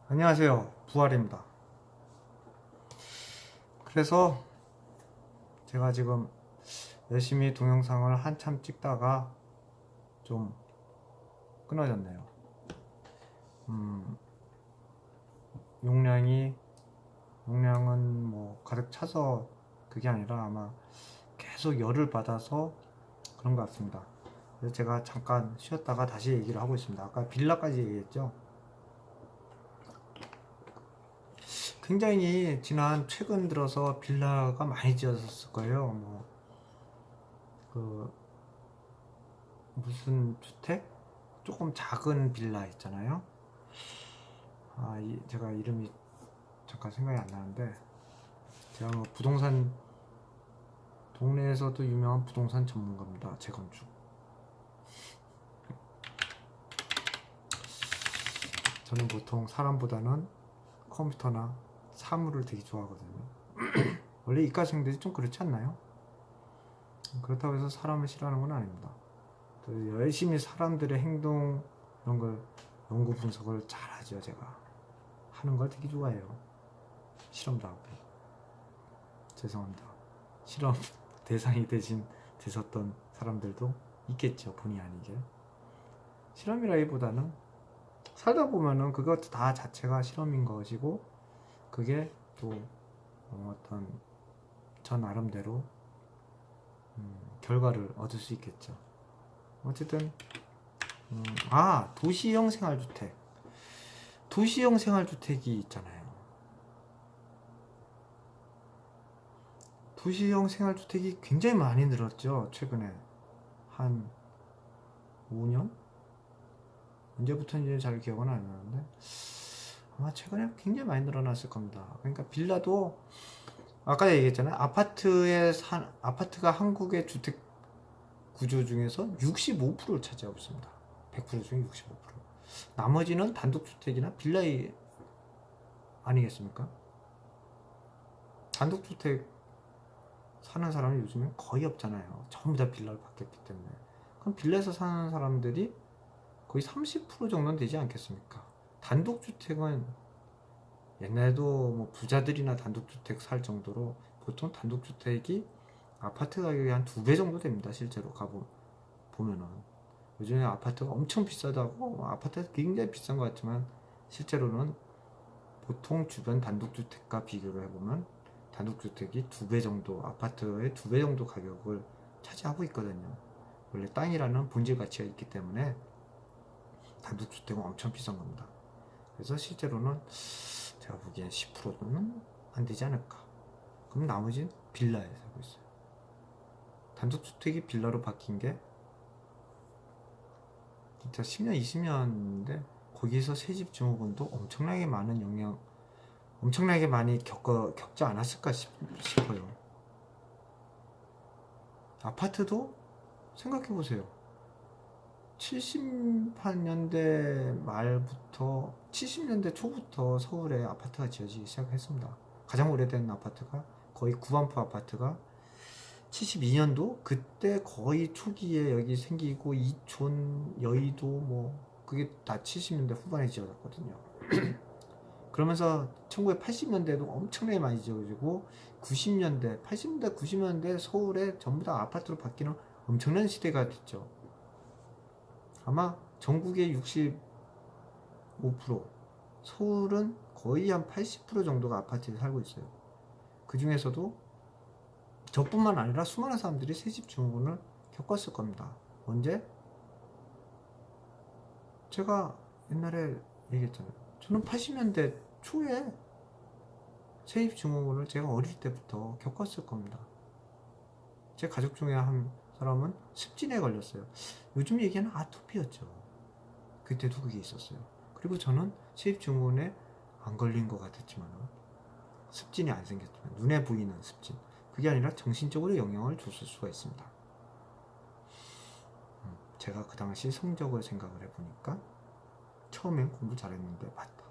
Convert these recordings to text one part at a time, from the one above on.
안녕하세요. 부활입니다. 그래서 제가 지금 열심히 동영상을 한참 찍다가 좀 끊어졌네요. 용량이 용량은 뭐 가득 차서 그게 아니라 아마 계속 열을 받아서 그런 것 같습니다. 그래서 제가 잠깐 쉬었다가 다시 얘기를 하고 있습니다. 아까 빌라까지 얘기했죠. 굉장히 최근 들어서 빌라가 많이 지어졌을 거예요. 그 무슨 주택? 조금 작은 빌라 있잖아요. 제가 이름이 잠깐 생각이 안 나는데, 제가 뭐 부동산, 동네에서도 유명한 부동산 전문가입니다. 재건축. 저는 보통 사람보다는 컴퓨터나 사물을 되게 좋아하거든요. 원래 이과생들이 좀 그렇지 않나요? 그렇다고 해서 사람을 싫어하는 건 아닙니다. 또 열심히 사람들의 행동, 이런 걸 연구 분석을 잘 하죠. 제가 하는 걸 되게 좋아해요. 실험도 하고. 죄송합니다. 실험 대상이 되셨던 사람들도 있겠죠. 본의 아니게. 실험이라기보다는 살다 보면은 그것 다 자체가 실험인 것이고, 그게 또 어떤 저 나름대로 결과를 얻을 수 있겠죠. 어쨌든 도시형 생활주택. 도시형 생활주택이 있잖아요. 도시형 생활주택이 굉장히 많이 늘었죠. 최근에 한 5년? 언제부터인지 잘 기억은 안 나는데 아마 최근에 굉장히 많이 늘어났을 겁니다. 그러니까 빌라도 아까 얘기했잖아요. 아파트가 한국의 주택 구조 중에서 65%를 차지하고 있습니다. 100% 중에 65%. 나머지는 단독주택이나 빌라 아니겠습니까? 단독주택 사는 사람이 요즘엔 거의 없잖아요. 전부 다 빌라를 받겠기 때문에. 그럼 빌라에서 사는 사람들이 거의 30% 정도는 되지 않겠습니까? 단독주택은 옛날에도 뭐 부자들이나 단독주택 살 정도로 보통 단독주택이 아파트 가격이 한 2배 정도 됩니다. 실제로 가보면은. 요즘에 아파트가 엄청 비싸다고, 아파트가 굉장히 비싼 것 같지만 실제로는 보통 주변 단독주택과 비교를 해보면 단독주택이 2배 정도, 아파트의 2배 정도 가격을 차지하고 있거든요. 원래 땅이라는 본질 가치가 있기 때문에 단독주택은 엄청 비싼 겁니다. 그래서 실제로는 제가 보기엔 10%는 안 되지 않을까. 그럼 나머지는 빌라에 살고 있어요. 단독주택이 빌라로 바뀐 게 진짜 10년, 20년인데 거기서 세집 증후군도 엄청나게 많이 겪지 않았을까 싶어요. 아파트도 생각해보세요. 78년대 말부터 70년대 초부터 서울에 아파트가 지어지기 시작했습니다. 가장 오래된 아파트가 거의 구반포 아파트가 72년도 그때 거의 초기에 여기 생기고 이촌, 여의도 뭐 그게 다 70년대 후반에 지어졌거든요. 그러면서 1980년대에도 엄청나게 많이 지어지고 90년대, 80년대, 90년대 서울에 전부 다 아파트로 바뀌는 엄청난 시대가 됐죠. 아마 전국의 65%, 서울은 거의 한 80% 정도가 아파트에 살고 있어요. 그 중에서도 저뿐만 아니라 수많은 사람들이 새집 증후군을 겪었을 겁니다. 언제? 제가 옛날에 얘기했잖아요. 저는 80년대 초에 새집 증후군을 제가 어릴 때부터 겪었을 겁니다. 제 가족 중에 한 사람은 습진에 걸렸어요. 요즘 얘기하는 아토피였죠. 그때도 그게 있었어요. 그리고 저는 새집 증후군에 안 걸린 것 같았지만 습진이 안 생겼지만 눈에 보이는 습진, 그게 아니라 정신적으로 영향을 줬을 수가 있습니다. 제가 그 당시 성적을 생각을 해보니까 처음엔 공부 잘했는데 맞다.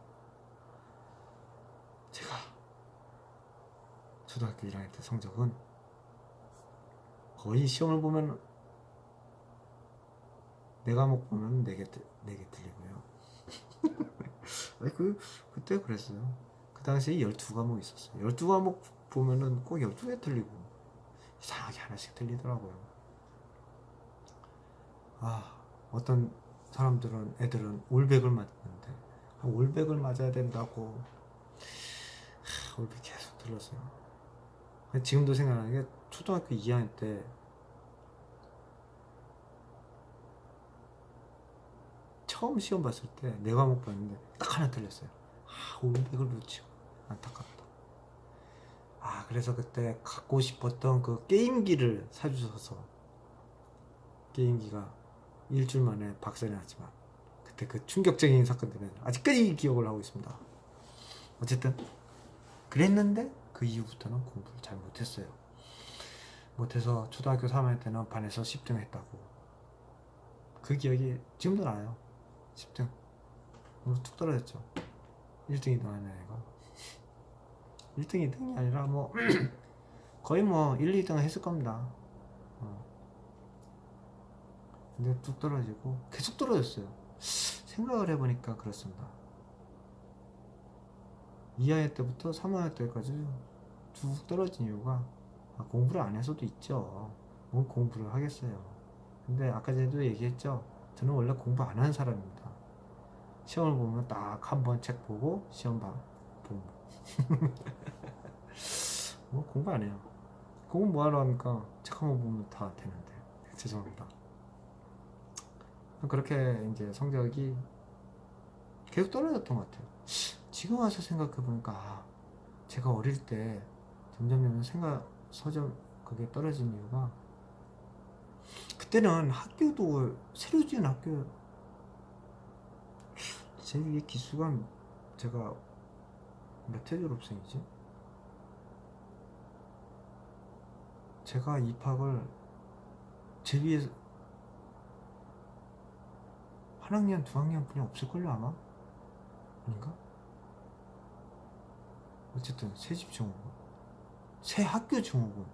제가 초등학교 1학년 때 성적은 거의 시험을 보면 네 과목 보면 4개 틀리고요. 아니, 그때 그랬어요. 그 당시에 12과목 있었어요. 12과목 보면은 꼭 12개 틀리고 이상하게 하나씩 틀리더라고요. 어떤 사람들은 애들은 올백을 맞는데 올백을 맞아야 된다고 올백 계속 틀렸어요. 지금도 생각나는 게 초등학교 2학년 때 처음 시험 봤을 때 4과목 봤는데 딱 하나 틀렸어요. 올백을 놓치고 안타깝다. 그래서 그때 갖고 싶었던 그 게임기를 사주셔서 게임기가 일주일 만에 박살이 났지만 그때 그 충격적인 사건 때문에 아직까지 기억을 하고 있습니다. 어쨌든 그랬는데 그 이후부터는 공부를 잘 못했어요. 못해서 초등학교 3학년 때는 반에서 10등 했다고. 그 기억이 지금도 나요. 10등 툭 떨어졌죠. 1등 2등 하는 애가 1등 2등이 아니라 뭐 거의 뭐 1, 2등 했을 겁니다. 근데 뚝 떨어지고 계속 떨어졌어요. 생각을 해보니까 그렇습니다. 2학년 때부터 3학년 때까지 쭉 떨어진 이유가 공부를 안 해서도 있죠. 뭘 공부를 하겠어요. 근데 아까 전에도 얘기했죠. 저는 원래 공부 안 하는 사람입니다. 시험을 보면 딱 한 번 책 보고 시험 봐 보고 뭐 공부 안 해요. 공부 뭐하러 합니까? 책 한 번 보면 다 되는데. 죄송합니다. 그렇게 이제 성적이 계속 떨어졌던 것 같아요. 지금 와서 생각해보니까 제가 어릴 때 점점 서점 그게 떨어진 이유가 그때는 학교도 새로 지은 학교 제 기수가 제가 몇 회 졸업생이지? 제가 입학을 제 위에 한 학년, 두 학년 분이 없을걸요 아마? 아닌가? 어쨌든 새집 증후군, 새 학교 증후군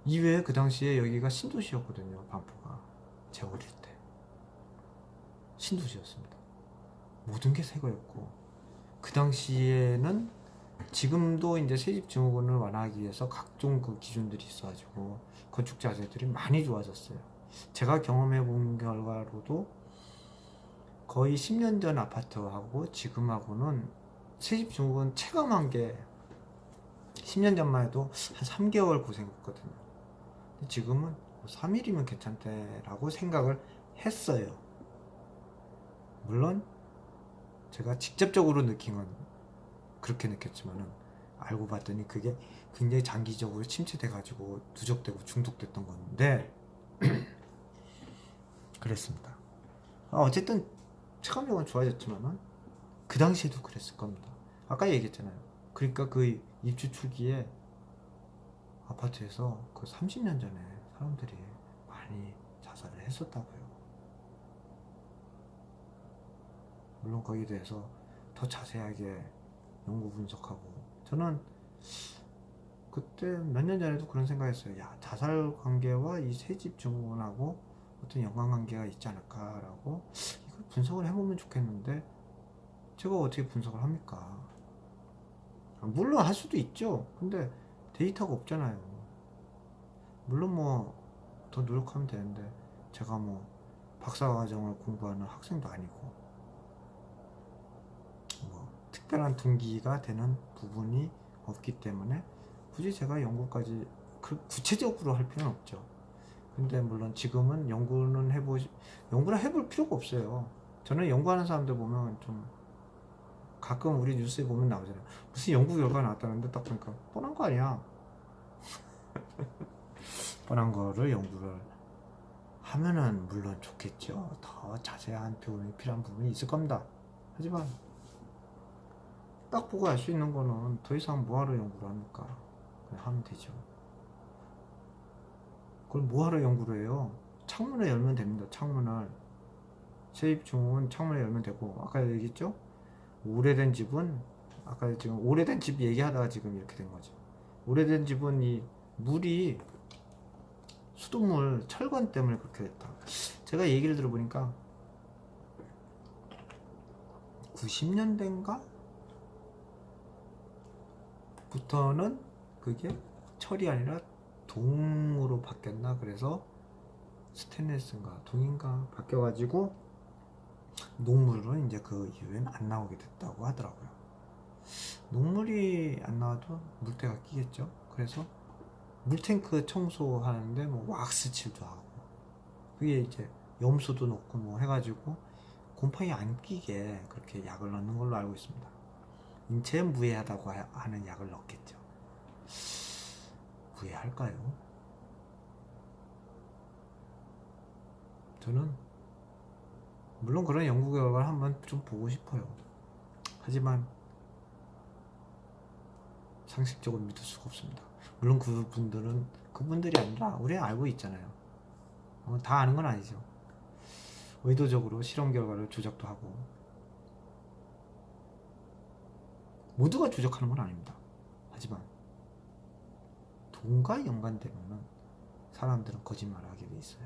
이외에 그 당시에 여기가 신도시였거든요. 반포가 제 어릴 때 신도시였습니다. 모든 게 새 거였고 그 당시에는 지금도 이제 새집 증후군을 완화하기 위해서 각종 그 기준들이 있어가지고 건축 자재들이 많이 좋아졌어요. 제가 경험해 본 결과로도 거의 10년 전 아파트하고 지금하고는 새집 증후군 체감한 게 10년 전만 해도 한 3개월 고생했거든요. 근데 지금은 3일이면 괜찮다라고 생각을 했어요. 물론 제가 직접적으로 느낀 건 그렇게 느꼈지만은 알고 봤더니 그게 굉장히 장기적으로 침체돼 가지고 누적되고 중독됐던 건데 그랬습니다. 어쨌든 체감적으로 좋아졌지만은 그 당시에도 그랬을 겁니다. 아까 얘기했잖아요. 그러니까 그 입주 초기에 아파트에서 그 30년 전에 사람들이 많이 자살을 했었다고요. 물론 거기에 대해서 더 자세하게 연구 분석하고 저는 그때 몇 년 전에도 그런 생각했어요. 자살 관계와 이 새집 증후군하고 어떤 연관관계가 있지 않을까라고 이걸 분석을 해보면 좋겠는데 제가 어떻게 분석을 합니까? 물론 할 수도 있죠. 근데 데이터가 없잖아요. 물론 뭐 더 노력하면 되는데 제가 뭐 박사과정을 공부하는 학생도 아니고 뭐 특별한 동기가 되는 부분이 없기 때문에 굳이 제가 연구까지 구체적으로 할 필요는 없죠. 근데 물론 지금은 연구를 해볼 필요가 없어요. 저는 연구하는 사람들 보면 좀 가끔 우리 뉴스에 보면 나오잖아요. 무슨 연구 결과가 나왔다는데 딱 보니까 뻔한 거 아니야. 뻔한 거를 연구를 하면은 물론 좋겠죠. 더 자세한 표현이 필요한 부분이 있을 겁니다. 하지만 딱 보고 알 수 있는 거는 더 이상 뭐하러 연구를 합니까? 그냥 하면 되죠. 그걸 뭐하러 연구를 해요? 창문을 열면 됩니다. 창문을 세입 중은 창문을 열면 되고 아까 얘기했죠? 오래된 집은 아까 지금 오래된 집 얘기하다가 지금 이렇게 된 거죠. 오래된 집은 이 물이 수돗물 철관 때문에 그렇게 됐다. 제가 얘기를 들어보니까 90년대인가? 부터는 그게 철이 아니라 동으로 바뀌었나? 그래서 스테인리스인가 동인가 바뀌어가지고 녹물은 이제 그 이후엔 안 나오게 됐다고 하더라고요. 녹물이 안 나와도 물때가 끼겠죠. 그래서 물탱크 청소하는데 뭐 왁스 칠도 하고 그게 이제 염소도 넣고 뭐 해가지고 곰팡이 안 끼게 그렇게 약을 넣는 걸로 알고 있습니다. 인체에 무해하다고 하는 약을 넣겠죠. 무해할까요? 저는 물론 그런 연구 결과를 한번 좀 보고 싶어요. 하지만 상식적으로 믿을 수가 없습니다. 물론 그분들이 아니라 우리가 알고 있잖아요. 다 아는 건 아니죠. 의도적으로 실험 결과를 조작도 하고 모두가 조작하는 건 아닙니다. 하지만 돈과 연관되면 사람들은 거짓말을 하게 돼 있어요.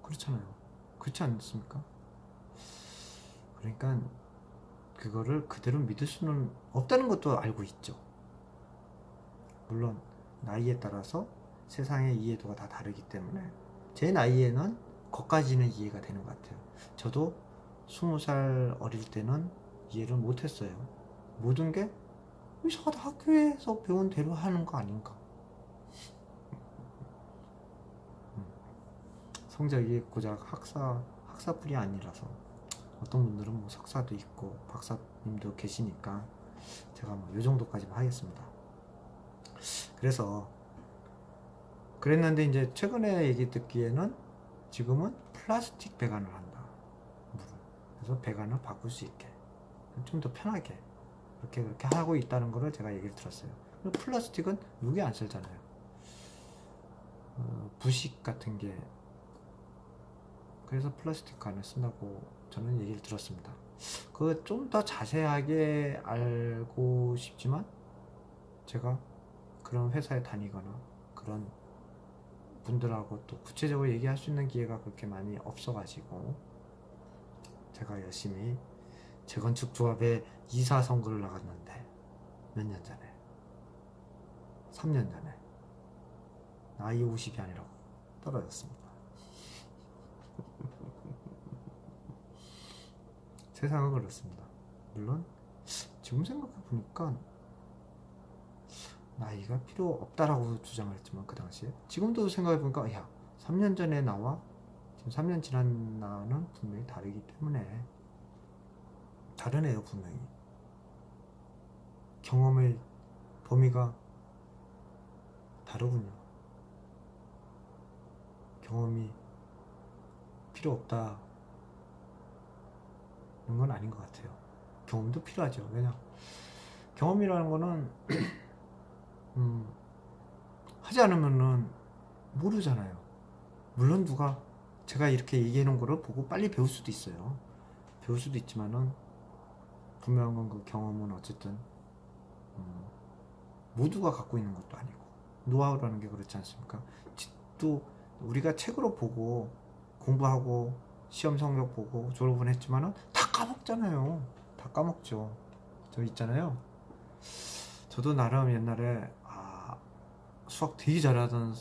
그렇잖아요. 그렇지 않습니까? 그러니까 그거를 그대로 믿을 수는 없다는 것도 알고 있죠. 물론 나이에 따라서 세상의 이해도가 다 다르기 때문에 제 나이에는 거기까지는 이해가 되는 것 같아요. 저도 20살 어릴 때는 이해를 못했어요. 모든 게 이상하다 학교에서 배운 대로 하는 거 아닌가. 성적이 고작 학사뿐이 아니라서 어떤 분들은 뭐 석사도 있고 박사님도 계시니까 제가 뭐 요 정도까지만 하겠습니다. 그래서 그랬는데 이제 최근에 얘기 듣기에는 지금은 플라스틱 배관을 한다. 그래서 배관을 바꿀 수 있게 좀 더 편하게 그렇게 하고 있다는 거를 제가 얘기를 들었어요. 플라스틱은 누게 안 쓰잖아요. 부식 같은 게 그래서 플라스틱 관을 쓴다고 저는 얘기를 들었습니다. 그 좀 더 자세하게 알고 싶지만 제가 그런 회사에 다니거나 그런 분들하고 또 구체적으로 얘기할 수 있는 기회가 그렇게 많이 없어가지고 제가 열심히 재건축 조합에 이사 선거를 나갔는데 몇 년 전에 3년 전에 나이 50이 아니라고 떨어졌습니다. 세상은 그렇습니다. 물론 지금 생각해보니까 나이가 필요 없다라고 주장을 했지만 그 당시에 지금도 생각해보니까 야 3년 전에 나와 지금 3년 지난 나는 분명히 다르기 때문에 다르네요. 분명히 경험의 범위가 다르군요. 경험이 필요 없다는 건 아닌 것 같아요. 경험도 필요하죠. 왜냐 경험이라는 거는 하지 않으면은 모르잖아요. 물론 누가 제가 이렇게 얘기해 놓은 거를 보고 빨리 배울 수도 있어요. 배울 수도 있지만은 분명한 건 그 경험은 어쨌든 모두가 갖고 있는 것도 아니고 노하우라는 게 그렇지 않습니까? 또 우리가 책으로 보고 공부하고 시험 성적 보고 졸업은 했지만은 다 까먹잖아요. 다 까먹죠. 저 있잖아요. 저도 나름 옛날에 수학 되게 잘하던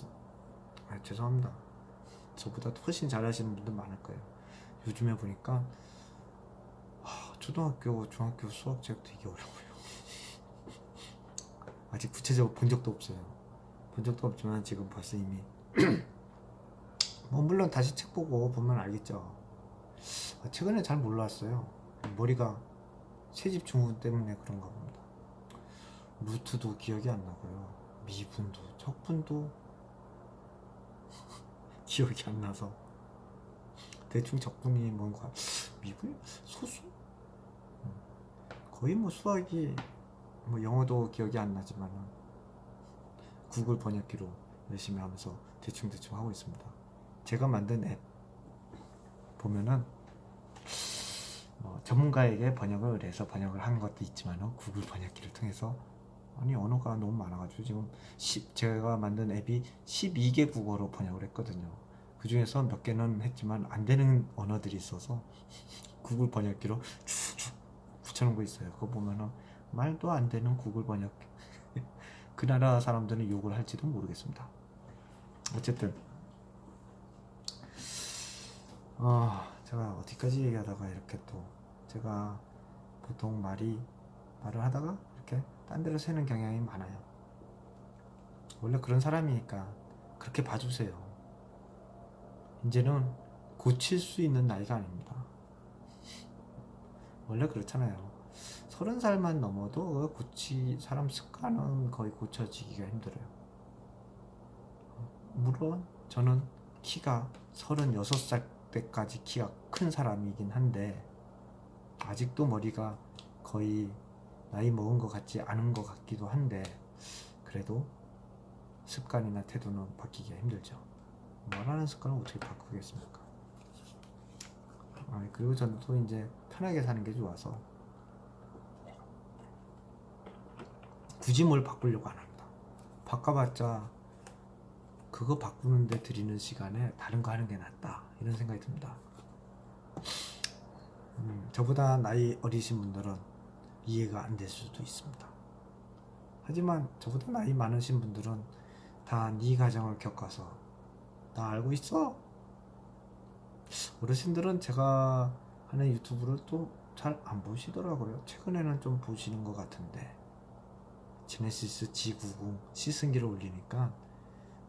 죄송합니다. 저보다 훨씬 잘하시는 분들 많을 거예요. 요즘에 보니까 초등학교, 중학교 수학책 되게 어려워요. 아직 구체적으로 본 적도 없어요. 본 적도 없지만 지금 벌써 이미 뭐 물론 다시 책 보고 보면 알겠죠. 최근에 잘 몰랐어요. 머리가 새집 중후 때문에 그런가 봅니다. 루트도 기억이 안 나고요. 미분도 적분도 기억이 안 나서 대충 적분이 뭔가 미분? 소수? 거의 뭐 수학이 뭐 영어도 기억이 안 나지만 구글 번역기로 열심히 하면서 대충 하고 있습니다. 제가 만든 앱 보면은 전문가에게 번역을 의뢰해서 번역을 한 것도 있지만 구글 번역기를 통해서 아니 언어가 너무 많아가지고 지금 제가 만든 앱이 12개 국어로 번역을 했거든요. 그 중에서 몇 개는 했지만 안 되는 언어들이 있어서 구글 번역기로 쭉쭉 붙여놓은 거 있어요. 그거 보면은 말도 안 되는 구글 번역기. 그 나라 사람들은 욕을 할지도 모르겠습니다. 어쨌든 제가 어디까지 얘기하다가 이렇게 또 제가 보통 말을 하다가 이렇게 딴 데로 새는 경향이 많아요. 원래 그런 사람이니까 그렇게 봐주세요. 이제는 고칠 수 있는 나이가 아닙니다. 원래 그렇잖아요. 30살만 넘어도 사람 습관은 거의 고쳐지기가 힘들어요. 물론 저는 키가 36살 때까지 키가 큰 사람이긴 한데 아직도 머리가 거의 나이 먹은 것 같지 않은 것 같기도 한데 그래도 습관이나 태도는 바뀌기가 힘들죠. 말하는 습관을 어떻게 바꾸겠습니까? 그리고 저도 이제 편하게 사는 게 좋아서 굳이 뭘 바꾸려고 안 합니다. 바꿔봤자 그거 바꾸는데 들이는 시간에 다른 거 하는 게 낫다 이런 생각이 듭니다. 저보다 나이 어리신 분들은 이해가 안 될 수도 있습니다. 하지만 저보다 나이 많으신 분들은 다 네 가정을 겪어서 나 알고 있어. 어르신들은 제가 하는 유튜브를 또 잘 안 보시더라고요. 최근에는 좀 보시는 것 같은데 지네시스 G90 시승기를 올리니까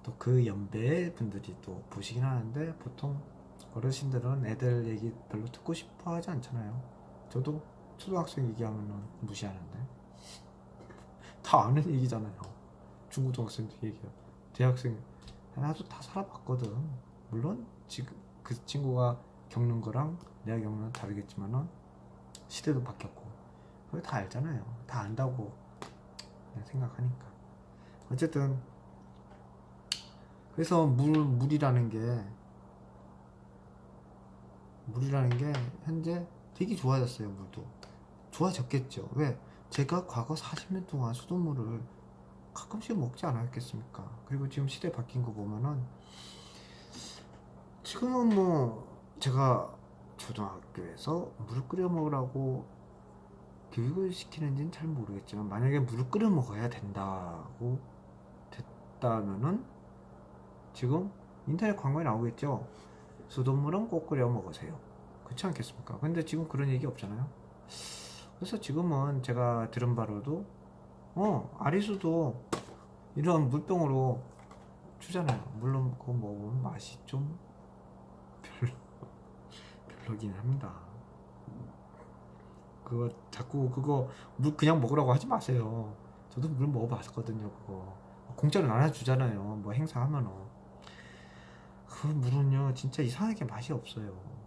또 그 연배의 분들이 또 보시긴 하는데 보통 어르신들은 애들 얘기 별로 듣고 싶어 하지 않잖아요. 저도 초등학생 얘기하면 무시하는데 다 아는 얘기잖아요. 중고등학생도 얘기해요. 대학생 나도 다 살아봤거든. 물론 지금 그 친구가 겪는 거랑 내가 겪는 건 다르겠지만은 시대도 바뀌었고 그걸 다 알잖아요. 다 안다고 생각하니까. 어쨌든 그래서 물이라는 게 현재 되게 좋아졌어요. 물도 좋아졌겠죠. 왜? 제가 과거 40년 동안 수돗물을 가끔씩 먹지 않았겠습니까? 그리고 지금 시대 바뀐 거 보면은 지금은 뭐 제가 초등학교에서 물을 끓여 먹으라고 교육을 시키는지는 잘 모르겠지만 만약에 물을 끓여 먹어야 된다고 됐다면은 지금 인터넷 광고에 나오겠죠. 수돗물은 꼭 끓여 먹으세요. 그렇지 않겠습니까? 근데 지금 그런 얘기 없잖아요. 그래서 지금은 제가 들은 바로도 아리수도 이런 물병으로 주잖아요. 물론 그거 먹으면 맛이 좀 별로긴 합니다. 그거 자꾸 그거 물 그냥 먹으라고 하지 마세요. 저도 물 먹어봤거든요. 그거 공짜로 나눠주잖아요. 뭐 행사하면은 그 물은요 진짜 이상하게 맛이 없어요.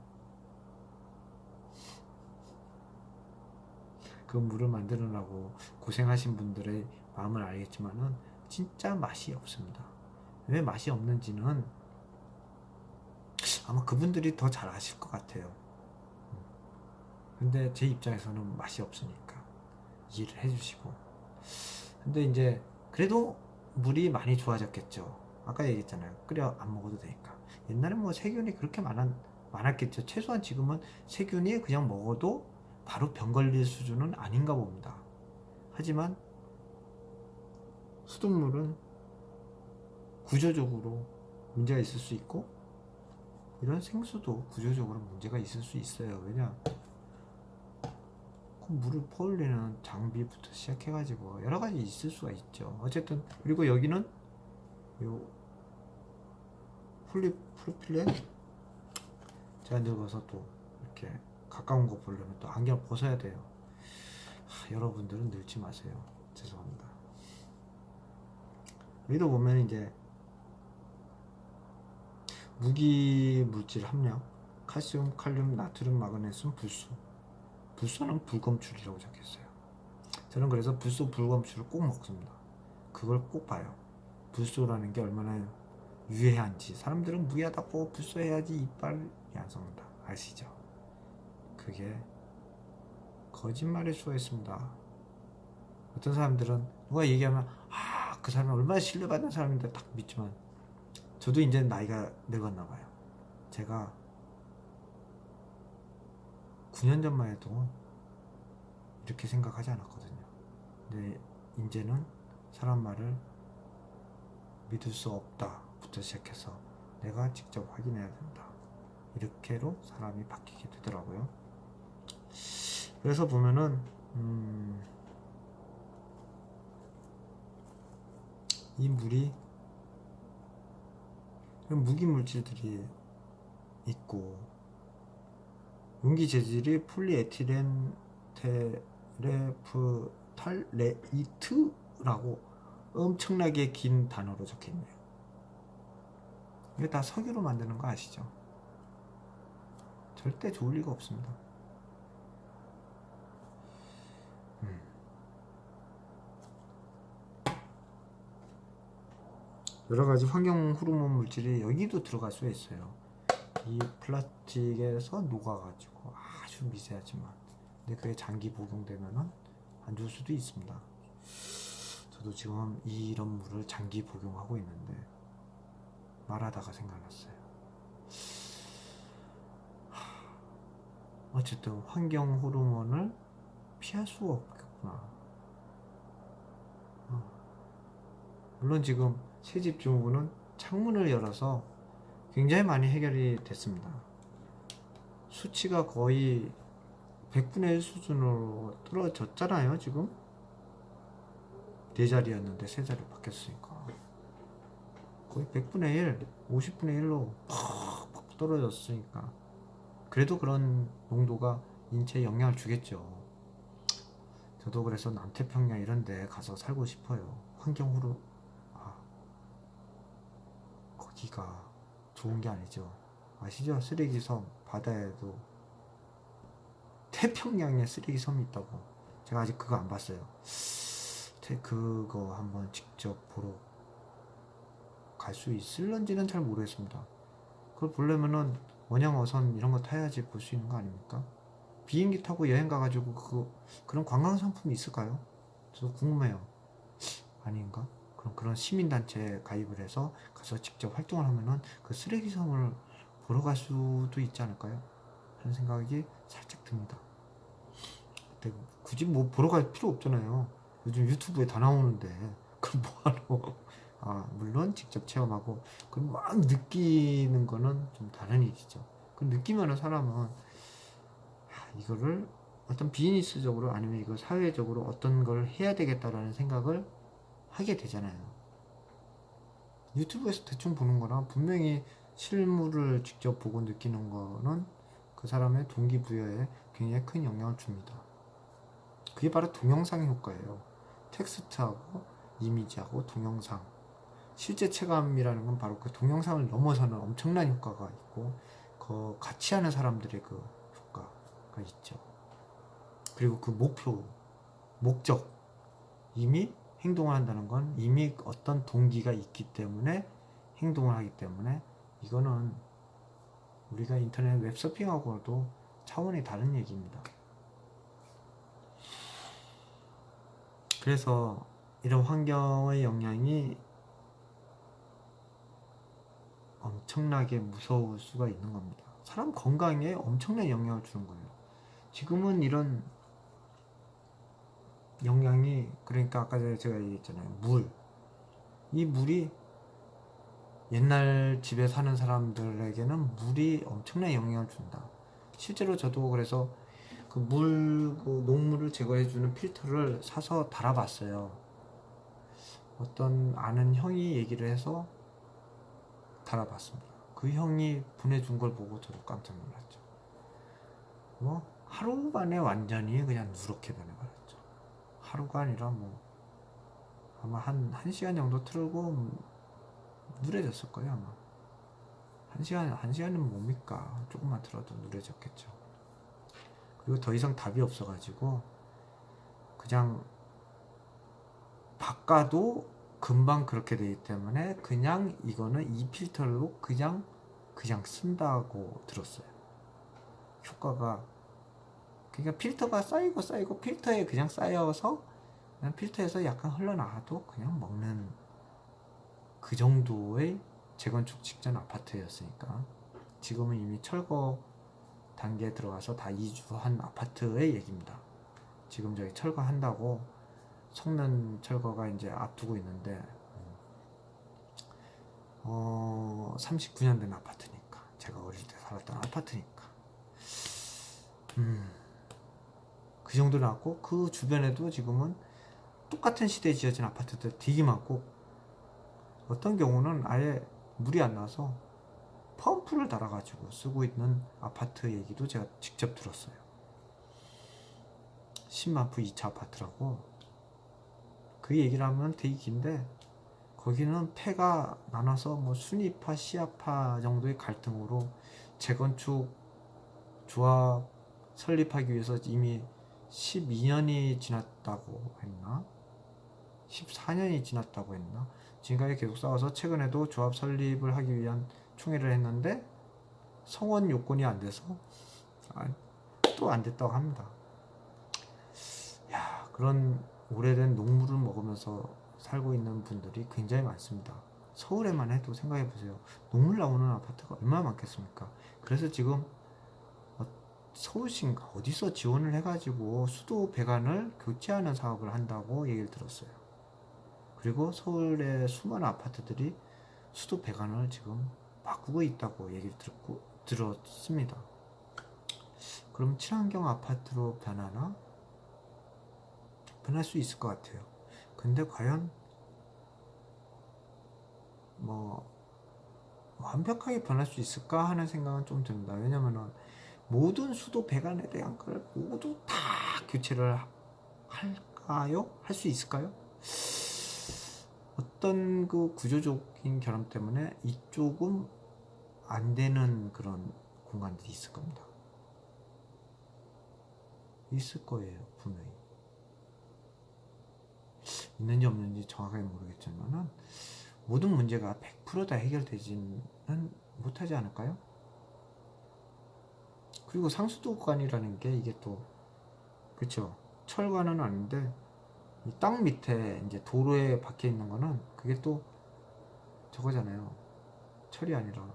그 물을 만드느라고 고생하신 분들의 마음을 알겠지만은 진짜 맛이 없습니다. 왜 맛이 없는지는 아마 그분들이 더 잘 아실 것 같아요. 근데 제 입장에서는 맛이 없으니까 이해를 해주시고. 근데 이제 그래도 물이 많이 좋아졌겠죠. 아까 얘기했잖아요. 끓여 안 먹어도 되니까. 옛날에 뭐 세균이 그렇게 많았겠죠. 최소한 지금은 세균이 그냥 먹어도 바로 병 걸릴 수준은 아닌가 봅니다. 하지만 수돗물은 구조적으로 문제가 있을 수 있고 이런 생수도 구조적으로 문제가 있을 수 있어요. 왜냐? 그 물을 퍼올리는 장비부터 시작해가지고 여러 가지 있을 수가 있죠. 어쨌든 그리고 여기는 요 폴리프로필렌 제가 늙어서 또 이렇게 가까운 거 보려면 또 안경 벗어야 돼요. 여러분들은 늙지 마세요. 죄송합니다. 여기도 보면 이제 무기 물질 함량 칼슘, 칼륨, 나트륨, 마그네슘, 불소. 불소는 불검출이라고 적혔어요. 저는 그래서 불소, 불검출을 꼭 먹습니다. 그걸 꼭 봐요. 불소라는 게 얼마나 유해한지. 사람들은 무해하다고 불소해야지 이빨이 안 썩는다. 아시죠? 그게 거짓말일 수가 있습니다. 어떤 사람들은 누가 얘기하면 그 사람이 얼마나 신뢰받는 사람인데 딱 믿지만 저도 이제 나이가 늙었나 봐요. 제가 9년 전만 해도 이렇게 생각하지 않았거든요. 근데 이제는 사람 말을 믿을 수 없다부터 시작해서 내가 직접 확인해야 된다, 이렇게로 사람이 바뀌게 되더라고요. 그래서 보면은 이 물이 무기 물질들이 있고, 용기 재질이 폴리에틸렌 테레프탈레이트라고 엄청나게 긴 단어로 적혀있네요. 이게 다 석유로 만드는 거 아시죠? 절대 좋을 리가 없습니다. 여러가지 환경 호르몬 물질이 여기도 들어갈 수 있어요. 이 플라스틱에서 녹아가지고 아주 미세하지만, 근데 그게 장기 복용되면은 안 좋을 수도 있습니다. 저도 지금 이런 물을 장기 복용하고 있는데 말하다가 생각났어요. 어쨌든 환경 호르몬을 피할 수 없겠구나. 물론 지금 새집중후는 창문을 열어서 굉장히 많이 해결이 됐습니다. 수치가 거의 100분의 1 수준으로 떨어졌잖아요. 지금 4자리였는데 3자리로 바뀌었으니까 거의 100분의 1, 50분의 1로 팍 떨어졌으니까 그래도 그런 농도가 인체에 영향을 주겠죠. 저도 그래서 남태평양 이런 데 가서 살고 싶어요. 환경으로. 거기가 좋은 게 아니죠. 아시죠? 쓰레기섬 바다에도 태평양에 쓰레기섬이 있다고. 제가 아직 그거 안 봤어요. 그거 한번 직접 보러 갈 수 있을런지는 잘 모르겠습니다. 그걸 보려면은 원양어선 이런 거 타야지 볼 수 있는 거 아닙니까? 비행기 타고 여행 가가지고 그런 관광 상품이 있을까요? 저도 궁금해요. 아닌가? 그런 시민단체에 가입을 해서 가서 직접 활동을 하면은 그 쓰레기섬을 보러 갈 수도 있지 않을까요? 하는 생각이 살짝 듭니다. 근데 굳이 뭐 보러 갈 필요 없잖아요. 요즘 유튜브에 다 나오는데 그럼 뭐하러? 물론 직접 체험하고 그럼 막 느끼는 거는 좀 다른 일이죠. 그 느끼면은 사람은 이거를 어떤 비즈니스적으로 아니면 이거 사회적으로 어떤 걸 해야 되겠다라는 생각을 하게 되잖아요. 유튜브에서 대충 보는 거랑 분명히 실물을 직접 보고 느끼는 거는 그 사람의 동기부여에 굉장히 큰 영향을 줍니다. 그게 바로 동영상 효과예요. 텍스트하고 이미지하고 동영상, 실제 체감이라는 건 바로 그 동영상을 넘어서는 엄청난 효과가 있고 그 같이 하는 사람들의 그 효과가 있죠. 그리고 그 목적, 이미 행동을 한다는 건 이미 어떤 동기가 있기 때문에 행동을 하기 때문에 이거는 우리가 인터넷 웹서핑하고도 차원이 다른 얘기입니다. 그래서 이런 환경의 영향이 엄청나게 무서울 수가 있는 겁니다. 사람 건강에 엄청난 영향을 주는 거예요. 지금은 이런 영향이, 그러니까 아까 제가 얘기했잖아요. 이 물이 옛날 집에 사는 사람들에게는 물이 엄청난 영향을 준다. 실제로 저도 그래서 그 녹물을 제거해주는 필터를 사서 달아봤어요. 어떤 아는 형이 얘기를 해서 달아봤습니다. 그 형이 보내준 걸 보고 저도 깜짝 놀랐죠. 뭐 하루 만에 완전히 그냥 누렇게 변해버렸죠. 하루가 아니라 뭐 아마 한 시간 정도 틀고 누래졌을 거예요. 아마 한 시간은 뭡니까? 조금만 틀어도 누래졌겠죠. 그리고 더 이상 답이 없어가지고 그냥 바꿔도 금방 그렇게 되기 때문에 그냥 이거는 이 필터로 그냥 쓴다고 들었어요. 효과가, 그러니까 필터가 쌓이고 필터에 그냥 쌓여서 그냥 필터에서 약간 흘러나와도 그냥 먹는 그 정도의 재건축 직전 아파트였으니까 지금은 이미 철거 단계에 들어가서 다 이주한 아파트의 얘기입니다. 지금 저기 철거한다고 성면 철거가 이제 앞두고 있는데 39년 된 아파트니까, 제가 어릴 때 살았던 아파트니까 그 정도 나왔고, 그 주변에도 지금은 똑같은 시대에 지어진 아파트들 되게 많고, 어떤 경우는 아예 물이 안 나서 펌프를 달아가지고 쓰고 있는 아파트 얘기도 제가 직접 들었어요. 10만 부 2차 아파트라고. 그 얘기를 하면 되게 긴데, 거기는 폐가 나눠서 뭐 순위파, 시아파 정도의 갈등으로 재건축 조합 설립하기 위해서 이미 12년이 지났다고 했나? 14년이 지났다고 했나? 지금까지 계속 싸워서 최근에도 조합 설립을 하기 위한 총회를 했는데 성원 요건이 안 돼서 또 안 됐다고 합니다. 야, 그런 오래된 녹물을 먹으면서 살고 있는 분들이 굉장히 많습니다. 서울에만 해도 생각해 보세요. 녹물 나오는 아파트가 얼마나 많겠습니까? 그래서 지금 서울시인가 어디서 지원을 해가지고 수도 배관을 교체하는 사업을 한다고 얘기를 들었어요. 그리고 서울의 수많은 아파트들이 수도 배관을 지금 바꾸고 있다고 얘기를 들었습니다. 그럼 친환경 아파트로 변하나? 변할 수 있을 것 같아요. 근데 과연 뭐 완벽하게 변할 수 있을까 하는 생각은 좀 듭니다. 왜냐면은 모든 수도 배관에 대한 걸 모두 다 교체를 할까요? 할 수 있을까요? 어떤 그 구조적인 결함 때문에 이쪽은 안 되는 그런 공간들이 있을 겁니다. 있을 거예요, 분명히. 있는지 없는지 정확하게 모르겠지만은 모든 문제가 100% 다 해결되지는 못하지 않을까요? 그리고 상수도관이라는 게 이게 또 그쵸, 철관은 아닌데 이 땅 밑에 이제 도로에 박혀 있는 거는 그게 또 저거잖아요. 철이 아니라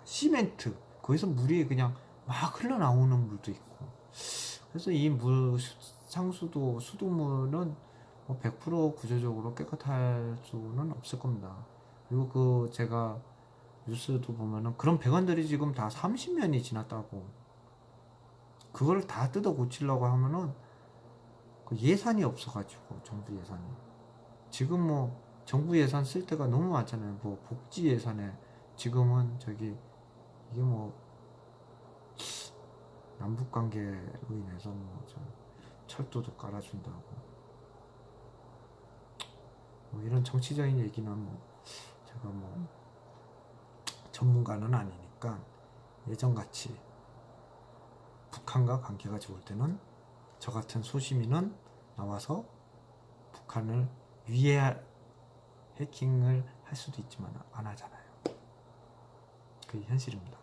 시멘트. 거기서 물이 그냥 막 흘러나오는 물도 있고. 그래서 이 물 상수도 수도물은 뭐 100% 구조적으로 깨끗할 수는 없을 겁니다. 그리고 그 제가 뉴스도 보면은 그런 배관들이 지금 다 30년이 지났다고. 그걸 다 뜯어 고치려고 하면은 그 예산이 없어가지고, 정부 예산이. 지금 뭐 정부 예산 쓸 때가 너무 많잖아요. 뭐 복지 예산에 지금은 저기 이게 뭐 남북 관계로 인해서 뭐 철도도 깔아준다고 뭐 이런 정치적인 얘기는 뭐 제가 뭐 전문가는 아니니까, 예전같이 북한과 관계가 좋을 때는 저 같은 소시민은 나와서 북한을 위해 해킹을 할 수도 있지만 안 하잖아요. 그게 현실입니다.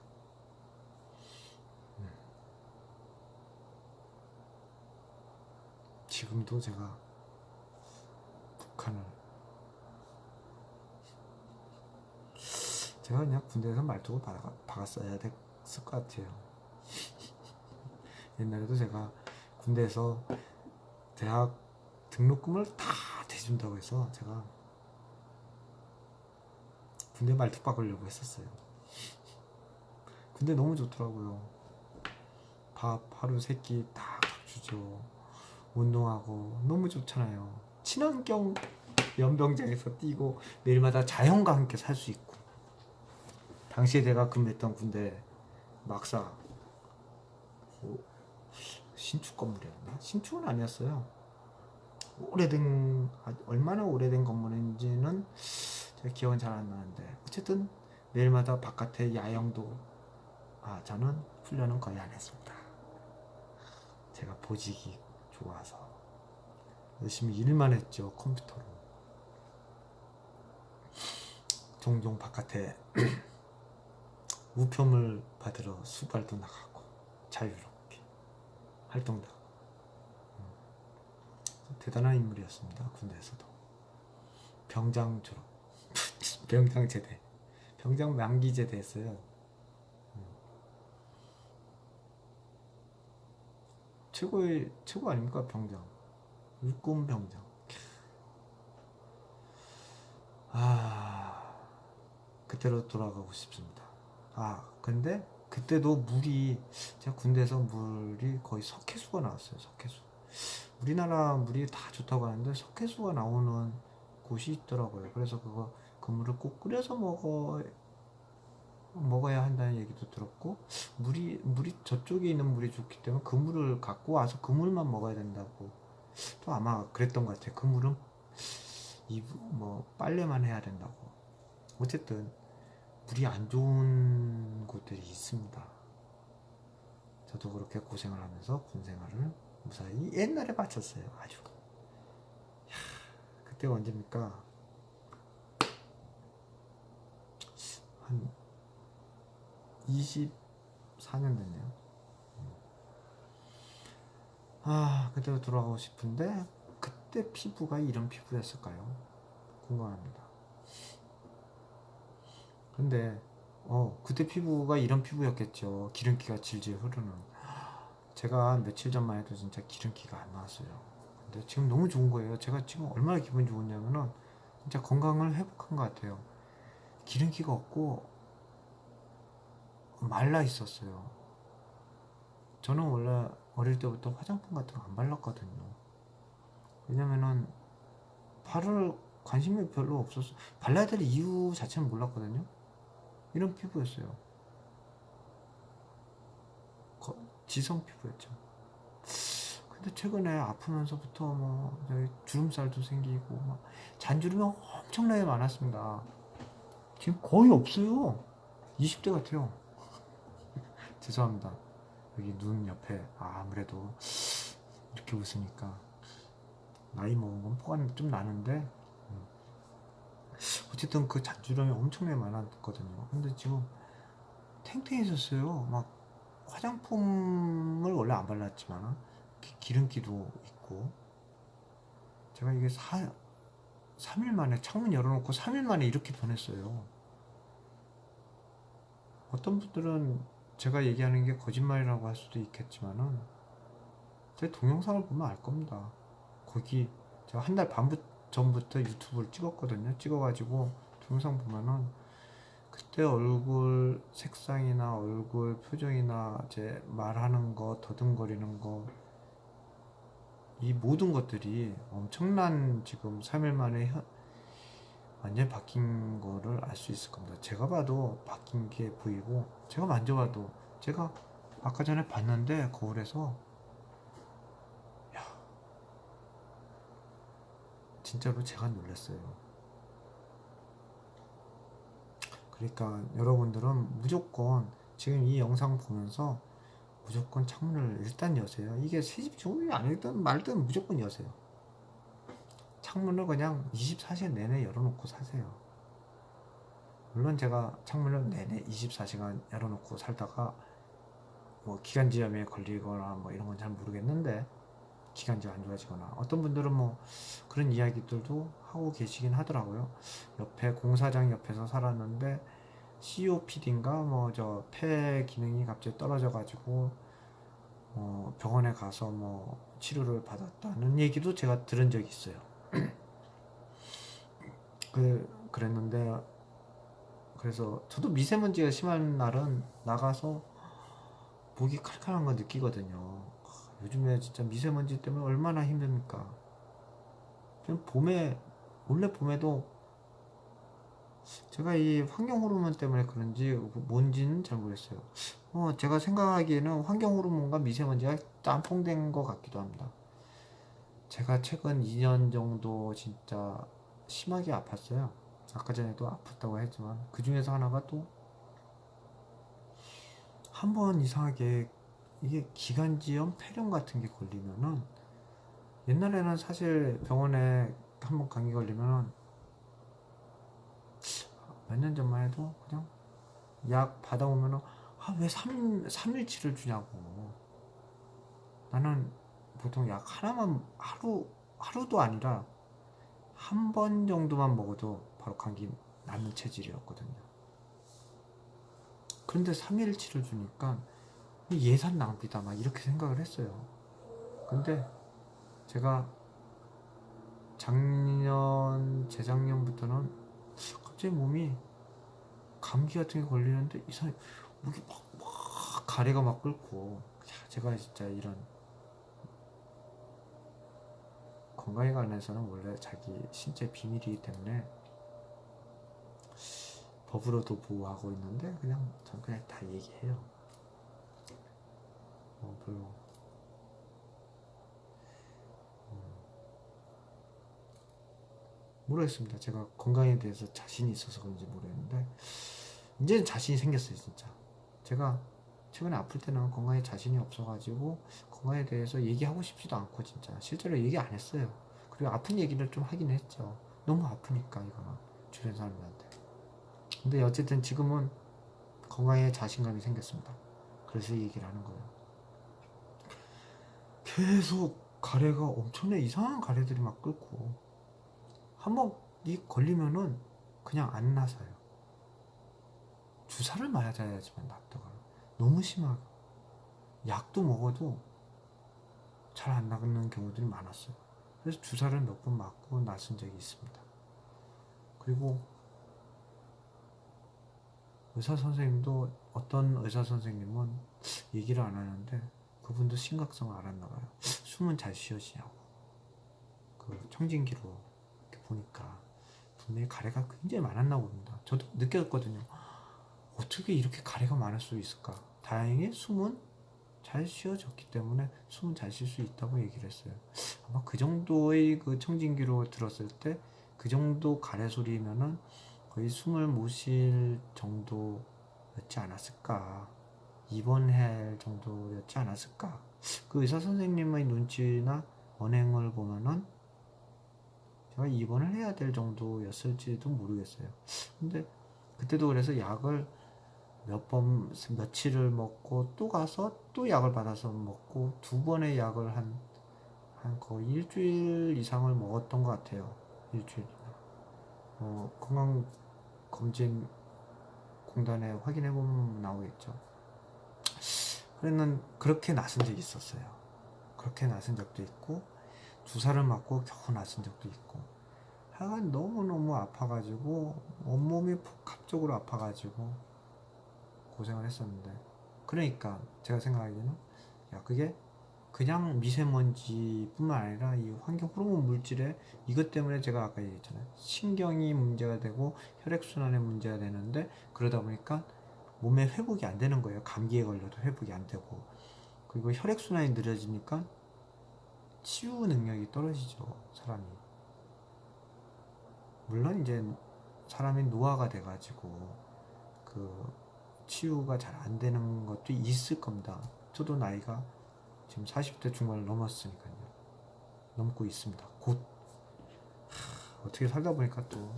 지금도 제가 북한을 제가 그냥 군대에서 말투고 박았어야 됐을 것 같아요. 옛날에도 제가 군대에서 대학 등록금을 다 대준다고 해서 제가 군대 말투 바꾸려고 했었어요. 근데 너무 좋더라고요. 밥 하루 세 끼 다 주죠. 운동하고 너무 좋잖아요. 친환경 연병장에서 뛰고 매일마다 자연과 함께 살 수 있고. 당시에 내가 근무했던 군대 막사 신축 건물이었나? 신축은 아니었어요. 오래된, 얼마나 오래된 건물인지는 제가 기억은 잘 안 나는데, 어쨌든 매일마다 바깥에 야영도, 저는 훈련은 거의 안 했습니다. 제가 보직이 좋아서 열심히 일만 했죠. 컴퓨터로. 종종 바깥에 우편물 받으러 수발도 나가고 자유롭게 활동도 하고. 대단한 인물이었습니다. 군대에서도. 병장 졸업 병장 제대, 병장 만기 제대 했어요. 최고 아닙니까? 병장. 육군 병장. 아, 그때로 돌아가고 싶습니다. 근데 그때도 제가 군대에서 물이 거의 석회수가 나왔어요. 석회수. 우리나라 물이 다 좋다고 하는데 석회수가 나오는 곳이 있더라고요. 그래서 그 물을 꼭 끓여서 먹어야 한다는 얘기도 들었고, 물이 저쪽에 있는 물이 좋기 때문에 그 물을 갖고 와서 그 물만 먹어야 된다고. 또 아마 그랬던 것 같아요. 그 물은 빨래만 해야 된다고. 어쨌든 물이 안 좋은 곳들이 있습니다. 저도 그렇게 고생을 하면서 군 생활을 무사히 옛날에 마쳤어요. 아주. 그때가 언제입니까? 한 24년 됐네요. 그때로 돌아가고 싶은데 그때 피부가 이런 피부였을까요? 궁금합니다. 근데 그때 피부가 이런 피부였겠죠. 기름기가 질질 흐르는. 제가 며칠 전만 해도 진짜 기름기가 안 나왔어요. 근데 지금 너무 좋은 거예요. 제가 지금 얼마나 기분이 좋으냐면은 진짜 건강을 회복한 것 같아요. 기름기가 없고 말라 있었어요. 저는 원래 어릴 때부터 화장품 같은 거 안 발랐거든요. 왜냐면은 발을 관심이 별로 없었어. 발라야 될 이유 자체는 몰랐거든요. 이런 피부였어요. 지성 피부였죠. 근데 최근에 아프면서부터 주름살도 생기고 잔주름이 엄청나게 많았습니다. 지금 거의 없어요. 20대 같아요. 죄송합니다. 여기 눈 옆에 아무래도 이렇게 웃으니까 나이 먹은 건 포가 좀 나는데 어쨌든 그 잔주름이 엄청나게 많았거든요. 근데 지금 탱탱해졌어요. 막 화장품을 원래 안 발랐지만 기름기도 있고. 제가 이게 3일 만에 창문 열어놓고 3일 만에 이렇게 변했어요. 어떤 분들은 제가 얘기하는 게 거짓말이라고 할 수도 있겠지만은 제 동영상을 보면 알 겁니다. 거기 제가 한 달 반 전부터 유튜브를 찍었거든요. 찍어가지고 동영상 보면은 그때 얼굴 색상이나 얼굴 표정이나 제 말하는 거, 더듬거리는 거, 이 모든 것들이 엄청난 지금 3일 만에 완전히 바뀐 거를 알 수 있을 겁니다. 제가 봐도 바뀐 게 보이고, 제가 만져봐도, 제가 아까 전에 봤는데 거울에서 진짜로 제가 놀랐어요. 그러니까 여러분들은 무조건 지금 이 영상 보면서 무조건 창문을 일단 여세요. 이게 새집 좋으면 아니든 말든 무조건 여세요. 창문을 그냥 24시간 내내 열어놓고 사세요. 물론 제가 창문을 내내 24시간 열어놓고 살다가 기관지염에 걸리거나 이런 건 잘 모르겠는데, 기관지가 안 좋아지거나 어떤 분들은 그런 이야기들도 하고 계시긴 하더라고요. 옆에 공사장 옆에서 살았는데 COPD인가 저 폐 기능이 갑자기 떨어져 가지고 병원에 가서 치료를 받았다는 얘기도 제가 들은 적이 있어요. 그랬는데, 그래서 저도 미세먼지가 심한 날은 나가서 목이 칼칼한 거 느끼거든요. 요즘에 진짜 미세먼지 때문에 얼마나 힘듭니까? 원래 봄에도 제가 이 환경 호르몬 때문에 그런지 뭔지는 잘 모르겠어요. 제가 생각하기에는 환경 호르몬과 미세먼지가 짬뽕된 것 같기도 합니다. 제가 최근 2년 정도 진짜 심하게 아팠어요. 아까 전에도 아팠다고 했지만 그 중에서 하나가 또 한 번 이상하게 이게 기관지염, 폐렴 같은 게 걸리면은, 옛날에는 사실 병원에 한 번 감기 걸리면은 몇 년 전만 해도 그냥 약 받아오면은 왜 3일치를 주냐고. 나는 보통 약 하나만 하루도 아니라 한 번 정도만 먹어도 바로 감기 낫는 체질이었거든요. 그런데 3일치를 주니까 예산 낭비다 막 이렇게 생각을 했어요. 근데 제가 작년, 재작년부터는 갑자기 몸이 감기 같은 게 걸리는데 이상하게 목이 막 가래가 막 끓고, 제가 진짜 이런 건강에 관해서는 원래 자기 신체 비밀이기 때문에 법으로도 보호하고 있는데 전 그냥 다 얘기해요. 별로 모르겠습니다. 제가 건강에 대해서 자신이 있어서 그런지 모르겠는데 이제는 자신이 생겼어요. 진짜 제가 최근에 아플 때는 건강에 자신이 없어가지고 건강에 대해서 얘기하고 싶지도 않고 진짜 실제로 얘기 안 했어요. 그리고 아픈 얘기를 좀 하긴 했죠. 너무 아프니까 이거는 주변 사람들한테. 근데 어쨌든 지금은 건강에 자신감이 생겼습니다. 그래서 얘기를 하는 거예요. 계속 가래가 엄청나게 이상한 가래들이 막 끓고, 한번 이 걸리면은 그냥 안 나서요. 주사를 맞아야지만 낫더라고요. 너무 심하고 약도 먹어도 잘 안 나는 경우들이 많았어요. 그래서 주사를 몇 번 맞고 나선 적이 있습니다. 그리고 의사 선생님도, 어떤 의사 선생님은 얘기를 안 하는데 그분도 심각성을 알았나 봐요. 숨은 잘 쉬어지냐고. 그 청진기로 이렇게 보니까 분명히 가래가 굉장히 많았나 봅니다. 저도 느꼈거든요. 어떻게 이렇게 가래가 많을 수 있을까? 다행히 숨은 잘 쉬어졌기 때문에 숨은 잘 쉴 수 있다고 얘기를 했어요. 아마 그 정도의 그 청진기로 들었을 때 그 정도 가래 소리면은 거의 숨을 못 쉴 정도였지 않았을까? 입원할 정도였지 않았을까? 그 의사 선생님의 눈치나 언행을 보면은 제가 입원을 해야 될 정도였을지도 모르겠어요. 근데 그때도 그래서 약을 며칠을 먹고 또 가서 또 약을 받아서 먹고, 두 번의 약을 한 거의 일주일 이상을 먹었던 것 같아요. 일주일이나. 건강검진공단에 확인해보면 나오겠죠. 그래는 그렇게 나선 적이 있었어요. 그렇게 나선 적도 있고, 주사를 맞고 겨우 나선 적도 있고, 하여간 너무너무 아파가지고 온몸이 복합적으로 아파가지고 고생을 했었는데, 그러니까 제가 생각하기에는 그게 그냥 미세먼지뿐만 아니라 이 환경 호르몬 물질에, 이것 때문에 제가 아까 얘기했잖아요. 신경이 문제가 되고 혈액순환에 문제가 되는데, 그러다 보니까 몸에 회복이 안 되는 거예요. 감기에 걸려도 회복이 안 되고, 그리고 혈액순환이 느려지니까 치유 능력이 떨어지죠, 사람이. 물론 이제 사람이 노화가 돼가지고 그 치유가 잘 안 되는 것도 있을 겁니다. 저도 나이가 지금 40대 중반을 넘었으니까요. 넘고 있습니다. 곧. 어떻게 살다 보니까 또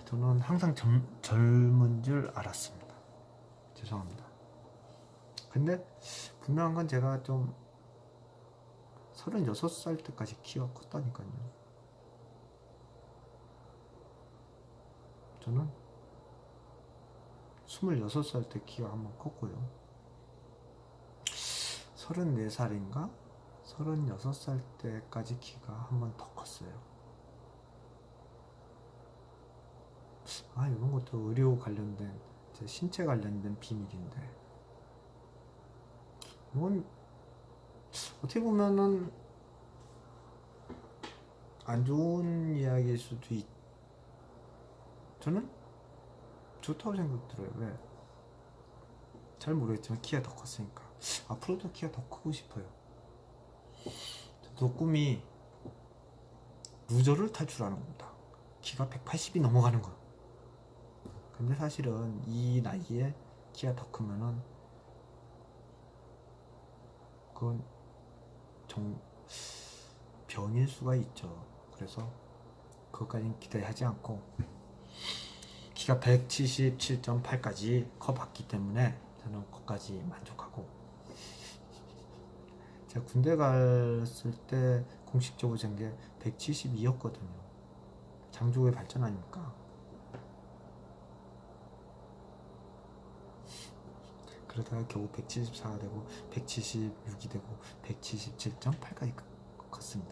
저는 항상 젊은 줄 알았습니다. 죄송합니다. 근데 분명한 건 제가 좀 36살 때까지 키가 컸다니까요. 저는 26살 때 키가 한번 컸고요. 34살인가? 36살 때까지 키가 한번 더 컸어요. 이런 것도 의료 관련된, 제 신체 관련된 비밀인데, 이건 어떻게 보면은 안 좋은 이야기일 수도 저는 좋다고 생각 들어요. 왜? 잘 모르겠지만 키가 더 컸으니까. 앞으로도 키가 더 크고 싶어요. 저도 꿈이 루저를 탈출하는 겁니다. 키가 180이 넘어가는 거. 근데 사실은 이 나이에 키가 더 크면은 그건 병일 수가 있죠. 그래서 그것까지는 기대하지 않고 키가 177.8까지 커봤기 때문에 저는 거기까지 만족하고, 제가 군대 갔을 때 공식적으로 잰 게 172였거든요. 장족의 발전 아닙니까? 그러다가 겨우 174가 되고 176이 되고 177.8까지